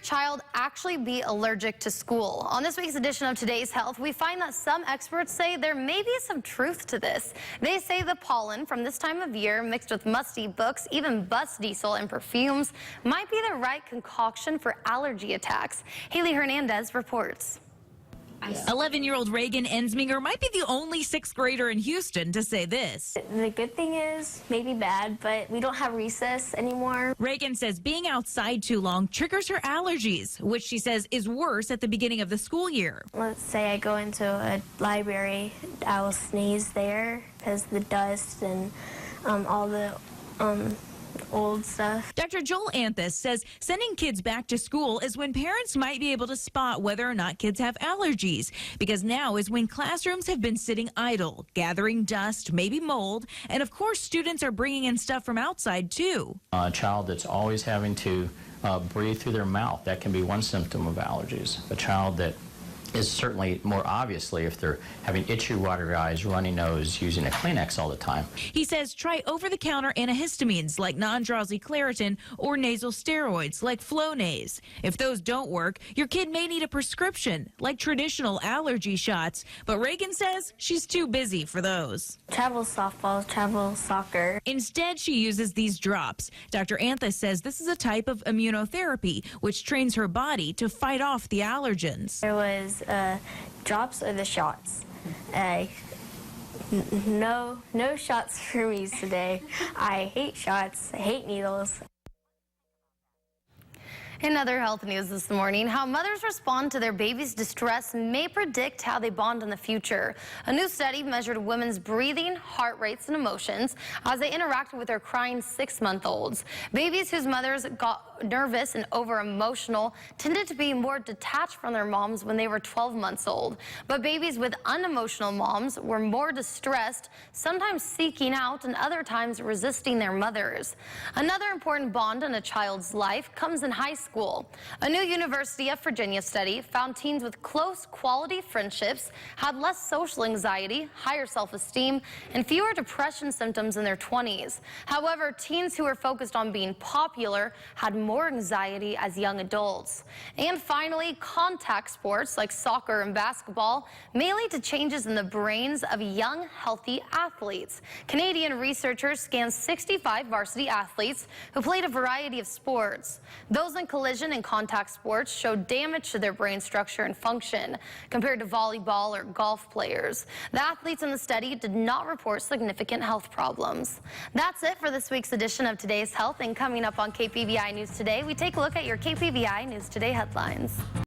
child actually be allergic to school? On this week's edition of Today's Health, we find that some experts say there may be some truth to this. They say the pollen from this time of year mixed with musty books, even bus diesel and perfumes, might be the right concoction for allergy attacks. Haley Hernandez reports. 11-year-old Reagan Ensminger might be the only sixth grader in Houston to say this. The good thing is, maybe bad, but we don't have recess anymore. Reagan says being outside too long triggers her allergies, which she says is worse at the beginning of the school year. Let's say I go into a library, I will sneeze there because the dust and all the old stuff. Dr. Joel Anthus says sending kids back to school is when parents might be able to spot whether or not kids have allergies, because now is when classrooms have been sitting idle, gathering dust, maybe mold, and of course students are bringing in stuff from outside too. A child that's always having to breathe through their mouth, that can be one symptom of allergies. A child that is certainly more obviously if they're having itchy, watery eyes, runny nose, using a Kleenex all the time. He says try over-the-counter antihistamines like non-drowsy Claritin or nasal steroids like Flonase. If those don't work, your kid may need a prescription like traditional allergy shots, but Reagan says she's too busy for those. Travel softball, travel soccer. Instead, she uses these drops. Dr. Anthus says this is a type of immunotherapy which trains her body to fight off the allergens. There was drops or the shots. No shots for me today. I hate shots. I hate needles. In other health news this morning, how mothers respond to their baby's distress may predict how they bond in the future. A new study measured women's breathing, heart rates, and emotions as they interacted with their crying 6-month-olds. Babies whose mothers got nervous and over-emotional tended to be more detached from their moms when they were 12 months old. But babies with unemotional moms were more distressed, sometimes seeking out and other times resisting their mothers. Another important bond in a child's life comes in high school. A new University of Virginia study found teens with close quality friendships had less social anxiety, higher self-esteem, and fewer depression symptoms in their 20s. However, teens who were focused on being popular had more anxiety as young adults. And finally, contact sports like soccer and basketball may lead to changes in the brains of young, healthy athletes. Canadian researchers scanned 65 varsity athletes who played a variety of sports. Those in collision and contact sports showed damage to their brain structure and function compared to volleyball or golf players. The athletes in the study did not report significant health problems. That's it for this week's edition of Today's Health, and coming up on KPVI News Today, we take a look at your KPVI News Today headlines.